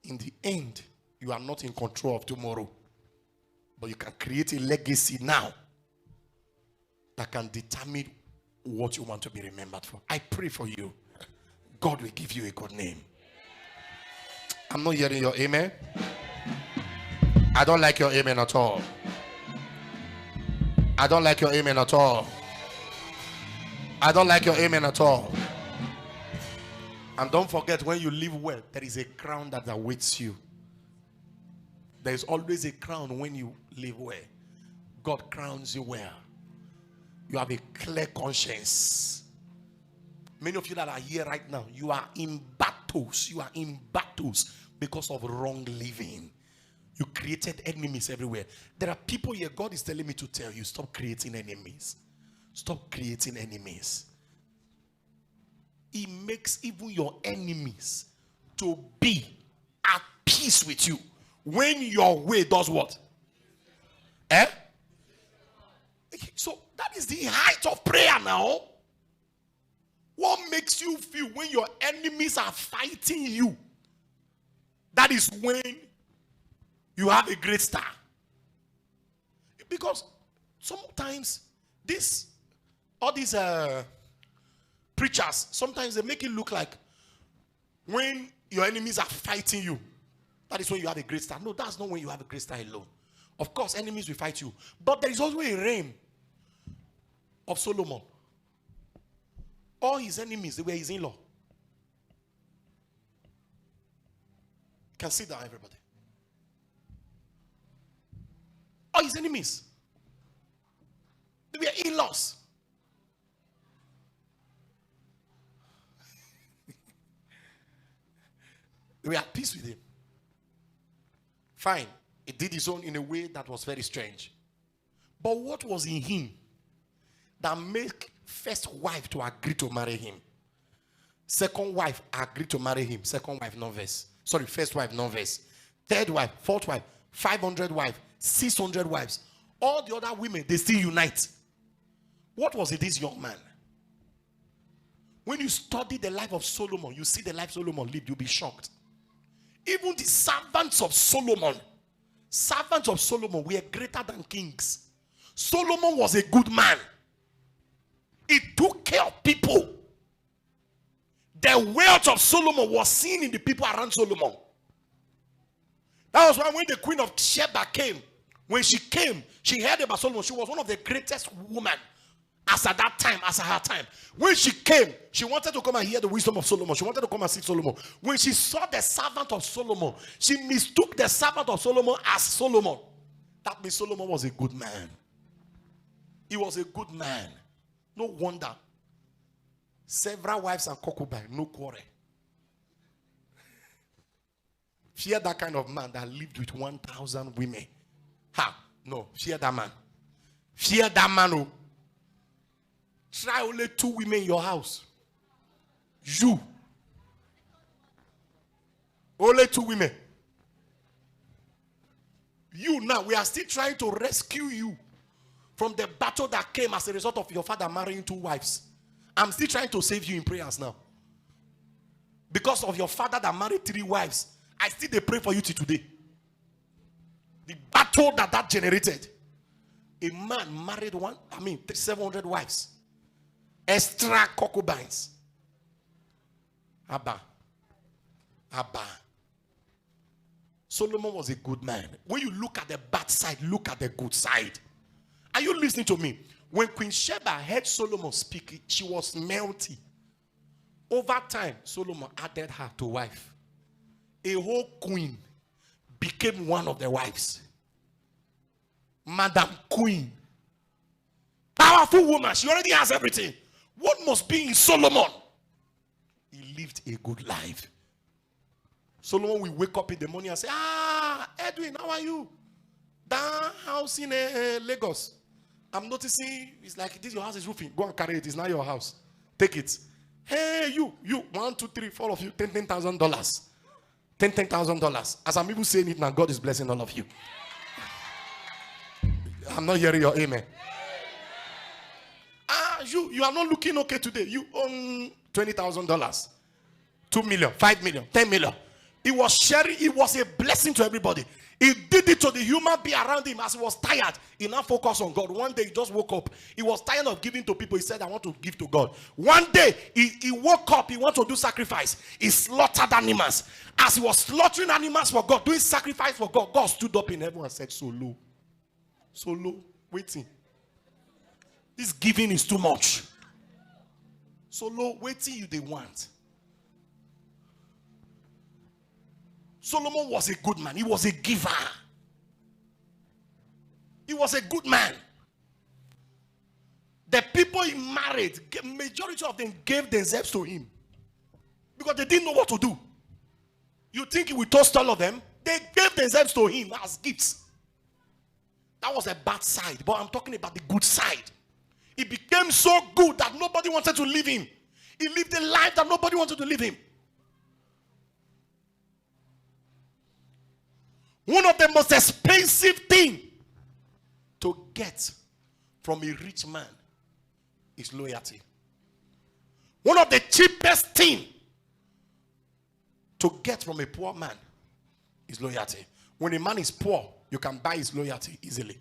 in the end, you are not in control of tomorrow. But you can create a legacy now that can determine what you want to be remembered for. I pray for you. God will give you a good name. I'm not hearing your amen. I don't like your amen at all. I don't like your amen at all. I don't like your amen at all. And don't forget, when you live well, there is a crown that awaits you. There is always a crown when you live well. God crowns you well. You have a clear conscience. Many of you that are here right now, you are in battles. You are in battles because of wrong living. You created enemies everywhere. There are people here, God is telling me to tell you, stop creating enemies. Stop creating enemies. He makes even your enemies to be at peace with you when your way does what? So that is the height of prayer now. What makes you feel when your enemies are fighting you? That is when you have a great star. Because sometimes all these preachers, sometimes they make it look like when your enemies are fighting you, that is when you have a great star. No, that's not when you have a great star alone. Of course, enemies will fight you. But there is also a reign of Solomon. All his enemies, they were his in-law. You can sit down, everybody. All his enemies, they were in-laws. They were at peace with him. Fine. He did his own in a way that was very strange. But what was in him that made first wife to agree to marry him? Second wife agreed to marry him. Second wife, non-verse. Sorry, first wife, non-verse. Third wife, fourth wife, 500 wives, 600 wives. All the other women, they still unite. What was it, this young man? When you study the life of Solomon, you see the life Solomon lived, you'll be shocked. Even the servants of Solomon were greater than kings. Solomon was a good man. He took care of people. The wealth of Solomon was seen in the people around Solomon. That was why when the queen of Sheba came, when she came, she heard about Solomon. She was one of the greatest women as at that time, as at her time. When she came, she wanted to come and hear the wisdom of Solomon. She wanted to come and see Solomon. When she saw the servant of Solomon, she mistook the servant of Solomon as Solomon. That means Solomon was a good man. He was a good man. No wonder. Several wives and concubines, no quarrel. Fear that kind of man that lived with 1,000 women. No, fear that man. Fear that man. Oh. Try only 2 women in your house. You. Only 2 women. You now, we are still trying to rescue you from the battle that came as a result of your father marrying 2 wives. I'm still trying to save you in prayers now. Because of your father that married 3 wives, I still pray for you till today. The battle that generated. A man married 700 wives. Extra concubines. Abba. Solomon was a good man. When you look at the bad side, look at the good side. Are you listening to me? When Queen Sheba heard Solomon speak, she was melty. Over time, Solomon added her to wife. A whole queen became one of the wives. Madam Queen. Powerful woman. She already has everything. What must be in Solomon? He lived a good life. Solomon will wake up in the morning and say, Edwin, how are you? That house in Lagos. I'm noticing it's like this, your house is roofing. Go and carry it. It's not your house. Take it. Hey, you, 1, 2, 3, 4 of you, $10,000. $10,000. As I'm even saying it now, God is blessing all of you. I'm not hearing your amen. You are not looking okay today. You own $20,000, 2 million, 5 million, 10 million. He was sharing. It was a blessing to everybody. He did it to the human being around him. As he was tired, he now focused on God. One day he just woke up. He was tired of giving to people. He said, I want to give to God. One day he woke up. He wanted to do sacrifice. He slaughtered animals. As he was slaughtering animals for God, doing sacrifice for God, God stood up in heaven and said, so low, waiting. This giving is too much. So low, waiting you they want. Solomon was a good man. He was a giver. He was a good man. The people he married, majority of them gave themselves to him because they didn't know what to do. You think he would toast all of them? They gave themselves to him as gifts. That was a bad side, but I'm talking about the good side. He became so good that nobody wanted to leave him. He lived a life that nobody wanted to leave him. One of the most expensive things to get from a rich man is loyalty. One of the cheapest things to get from a poor man is loyalty. When a man is poor, you can buy his loyalty easily.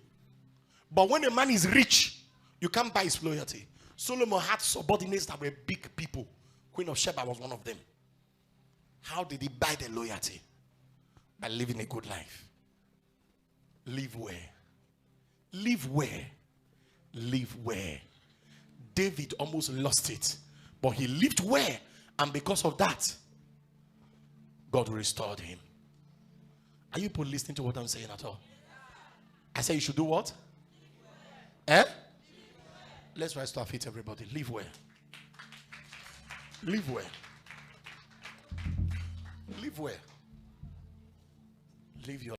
But when a man is rich, you can't buy his loyalty. Solomon had subordinates that were big people. Queen of Sheba was one of them. How did he buy the loyalty? By living a good life. Live where? Live where? Live where? David almost lost it. But he lived where? And because of that, God restored him. Are you people listening to what I'm saying at all? I say you should do what? Eh? Let's rise to our feet, everybody. Live where? Live where? Live where? Live your